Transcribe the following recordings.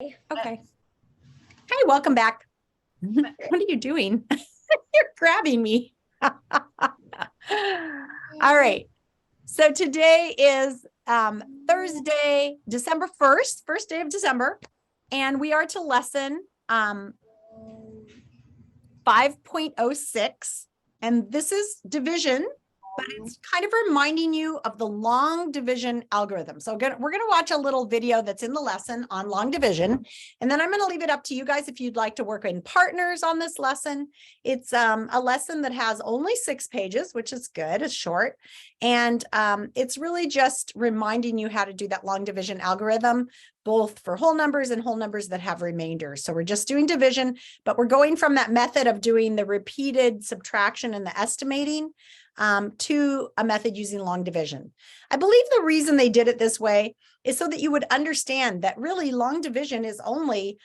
Okay. Hi, welcome back. What are you doing? You're grabbing me. All right. So today is Thursday, December 1st, first day of December, and we are to lesson 5.06, and this is division, but it's kind of reminding you of the long division algorithm. So we're going to watch a little video that's in the lesson on long division, and then I'm going to leave it up to you guys if you'd like to work in partners on this lesson. It's a lesson that has only 6 pages, which is good, it's short, and it's really just reminding you how to do that long division algorithm, both for whole numbers and whole numbers that have remainders. So we're just doing division, but we're going from that method of doing the repeated subtraction and the estimating to a method using long division. I believe the reason they did it this way is so that you would understand that really long division is only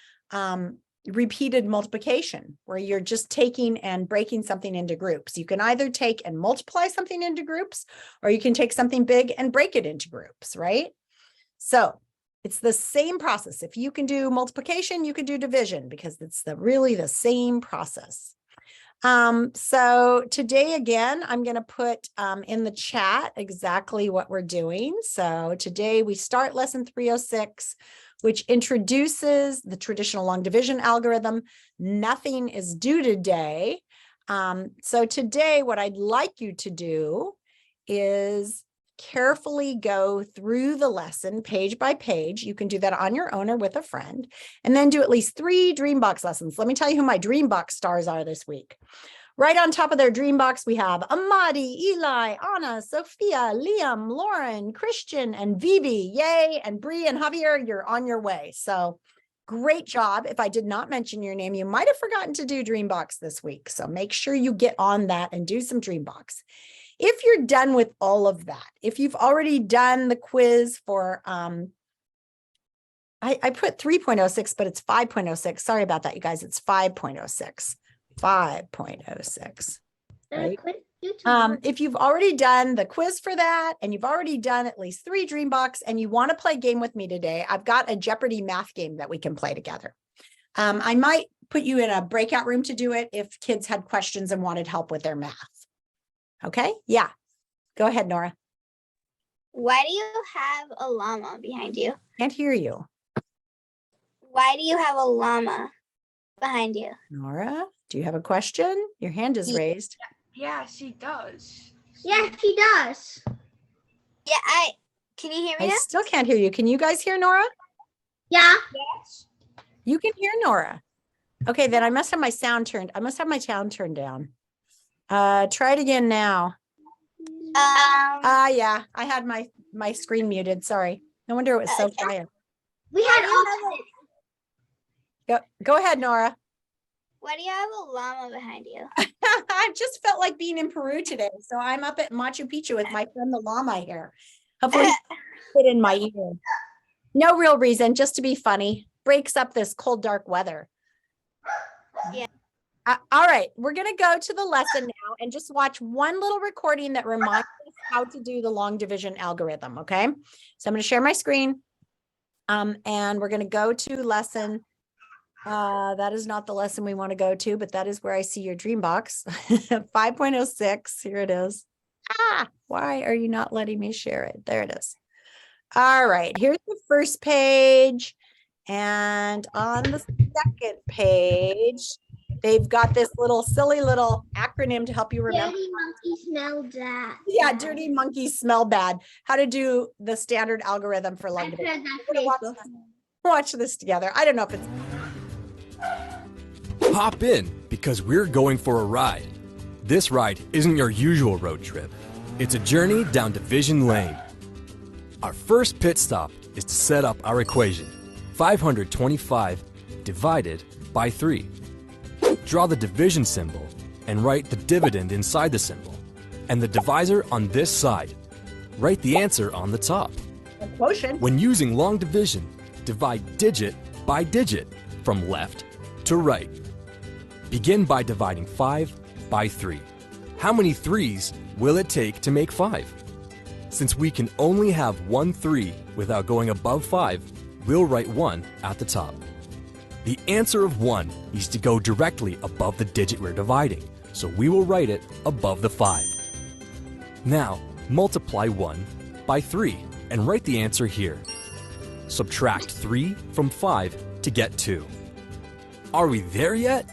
repeated multiplication, where you're just taking and breaking something into groups. You can either take and multiply something into groups, or you can take something big and break it into groups, right? So it's the same process. If you can do multiplication, you can do division, because it's really the same process. So today, again, I'm going to put in the chat exactly what we're doing. So today we start lesson 306, which introduces the traditional long division algorithm. Nothing is due today. So today, what I'd like you to do is carefully go through the lesson page by page. You can do that on your own or with a friend, and then do at least 3 Dreambox lessons. Let me tell you who my Dreambox stars are this week. Right on top of their Dreambox, we have Amadi, Eli, Anna, Sophia, Liam, Lauren, Christian, and Vivi. Yay! And Bree and Javier, you're on your way. So great job. If I did not mention your name, you might have forgotten to do Dreambox this week. So make sure you get on that and do some Dreambox. If you're done with all of that, if you've already done the quiz for, I put 3.06, but it's 5.06. Sorry about that, you guys. It's 5.06. 5.06. Right? If you've already done the quiz for that, and you've already done at least 3 Dreambox, and you want to play a game with me today, I've got a Jeopardy math game that we can play together. I might put you in a breakout room to do it if kids had questions and wanted help with their math. Okay, yeah. Go ahead, Nora. Why do you have a llama behind you? Can't hear you. Why do you have a llama behind you? Nora, do you have a question? Your hand is raised. Yeah, she does. Yeah, she does. Yeah, can you hear me I now? still can't hear you. Can you guys hear Nora? Yeah. Yes. You can hear Nora. Okay, then I must have my sound turned. I must have my sound turned down. Try it again now. Yeah, I had my screen muted. Sorry. No wonder it was so quiet. We had Go ahead, Nora. Why do you have a llama behind you? I just felt like being in Peru today, so I'm up at Machu Picchu with my friend the llama here. Hopefully, fit in my ear. No real reason, just to be funny. Breaks up this cold, dark weather. Yeah. All right, we're going to go to the lesson now and just watch one little recording that reminds us how to do the long division algorithm, okay? So I'm going to share my screen, and we're going to go to lesson. That is not the lesson we want to go to, but that is where I see your Dreambox. 5.06, here it is. Why are you not letting me share it? There it is. All right, here's the first page, and on the second page, they've got this silly little acronym to help you remember. Dirty monkey smell bad. Yeah, dirty monkeys smell bad. How to do the standard algorithm for long division. Watch this together. I don't know if it's... Hop in, because we're going for a ride. This ride isn't your usual road trip. It's a journey down Division Lane. Our first pit stop is to set up our equation. 525 divided by 3. Draw the division symbol and write the dividend inside the symbol, and the divisor on this side. Write the answer on the top. Quotient. When using long division, divide digit by digit from left to right. Begin by dividing 5 by 3. How many 3s will it take to make 5? Since we can only have one 3 without going above 5, we'll write 1 at the top. The answer of 1 needs to go directly above the digit we're dividing, so we will write it above the 5. Now, multiply 1 by 3 and write the answer here. Subtract 3 from 5 to get 2. Are we there yet?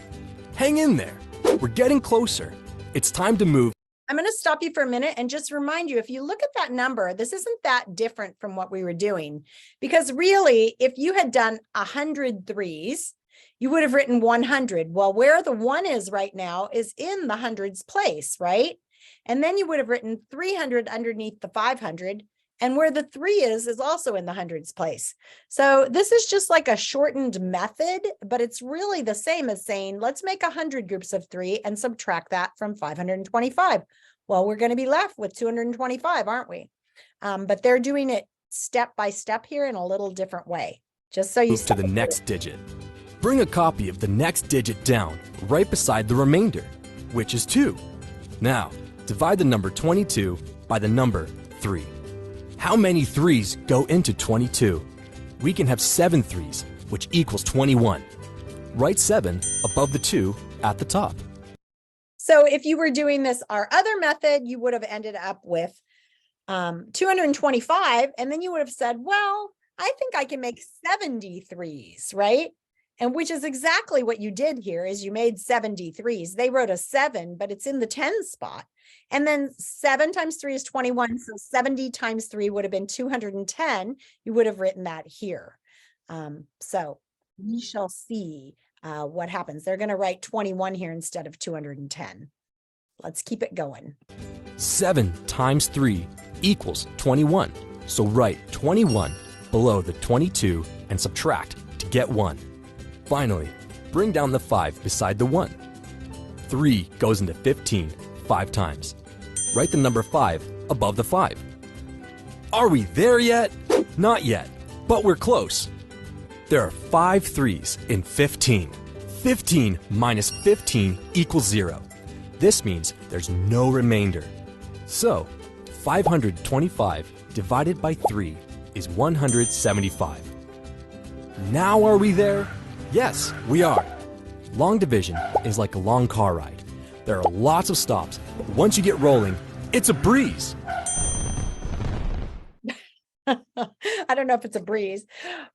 Hang in there. We're getting closer. It's time to move. I'm going to stop you for a minute and just remind you, if you look at that number, this isn't that different from what we were doing. Because really, if you had done 100 threes, you would have written 100. Well, where the 1 is right now is in the hundreds place, right? And then you would have written 300 underneath the 500. And where the 3 is also in the hundreds place. So this is just like a shortened method, but it's really the same as saying, let's make 100 groups of 3 and subtract that from 525. Well, we're going to be left with 225, aren't we? But they're doing it step by step here in a little different way, just so you Move to the next digit. Bring a copy of the next digit down right beside the remainder, which is 2. Now, divide the number 22 by the number 3. How many 3's go into 22? We can have 7 3's, which equals 21. Write 7 above the 2 at the top. So if you were doing this, our other method, you would have ended up with 225, and then you would have said, well, I think I can make 73's, right? And which is exactly what you did here, is you made 73's. They wrote a 7, but it's in the 10 spot. And then 7 times 3 is 21. So 70 times 3 would have been 210. You would have written that here. So we shall see what happens. They're going to write 21 here instead of 210. Let's keep it going. 7 times 3 equals 21. So write 21 below the 22 and subtract to get 1. Finally, bring down the 5 beside the 1. 3 goes into 15 5 times. Write the number 5 above the 5. Are we there yet? Not yet, but we're close. There are 5 3's in 15. 15 minus 15 equals 0. This means there's no remainder. So, 525 divided by 3 is 175. Now are we there? Yes, we are. Long division is like a long car ride. There are lots of stops, but once you get rolling, it's a breeze. I don't know if it's a breeze,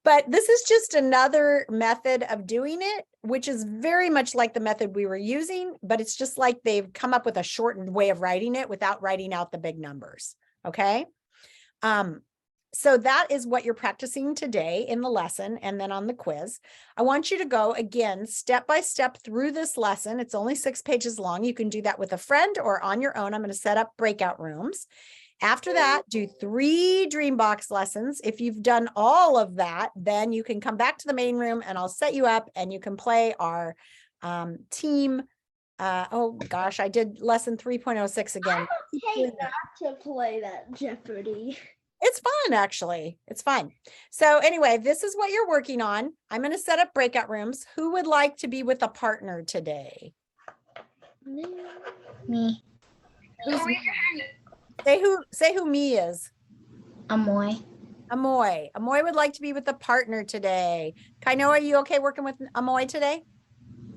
but this is just another method of doing it, which is very much like the method we were using, but it's just like they've come up with a shortened way of writing it without writing out the big numbers. Okay. So that is what you're practicing today in the lesson and then on the quiz. I want you to go again, step by step through this lesson. It's only 6 pages long. You can do that with a friend or on your own. I'm going to set up breakout rooms. After that, do 3 Dreambox lessons. If you've done all of that, then you can come back to the main room and I'll set you up and you can play our team. Oh gosh, I did lesson 3.06 again. Okay, not to play that Jeopardy. It's fun, actually. It's fun. So anyway, this is what you're working on. I'm going to set up breakout rooms. Who would like to be with a partner today? Me. Say who me is. Amoy. Amoy would like to be with a partner today. Kaino, are you okay working with Amoy today?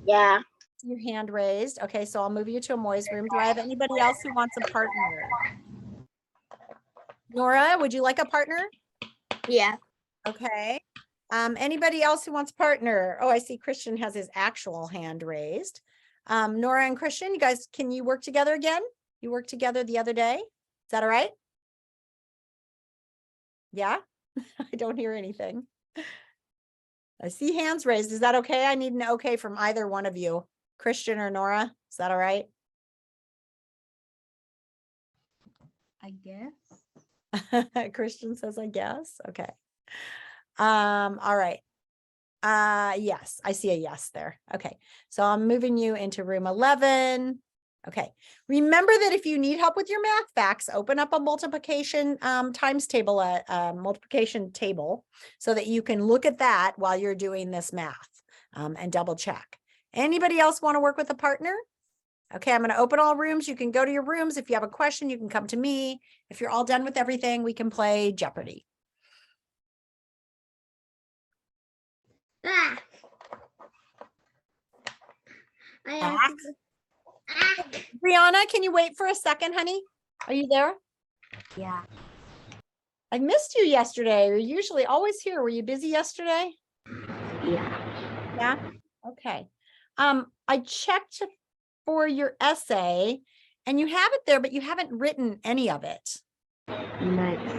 Yeah. Your hand raised. Okay, so I'll move you to Amoy's room. Do I have anybody else who wants a partner? Nora, would you like a partner? Yeah. Okay. Anybody else who wants a partner? Oh, I see Christian has his actual hand raised. Nora and Christian, you guys, can you work together again? You worked together the other day. Is that all right? Yeah, I don't hear anything. I see hands raised. Is that okay? I need an okay from either one of you, Christian or Nora. Is that all right? I guess. Christian says, I guess. Okay. All right. Yes, I see a yes there. Okay. So I'm moving you into room 11. Okay. Remember that if you need help with your math facts, open up a multiplication times table, multiplication table, so that you can look at that while you're doing this math and double check. Anybody else want to work with a partner? Okay, I'm going to open all rooms. You can go to your rooms. If you have a question, you can come to me. If you're all done with everything, we can play Jeopardy. Ah. I have to- Ah. Brianna, can you wait for a second, honey? Are you there? Yeah. I missed you yesterday. You're usually always here. Were you busy yesterday? Yeah. Yeah. Okay. I checked for your essay and you have it there, but you haven't written any of it. Nice.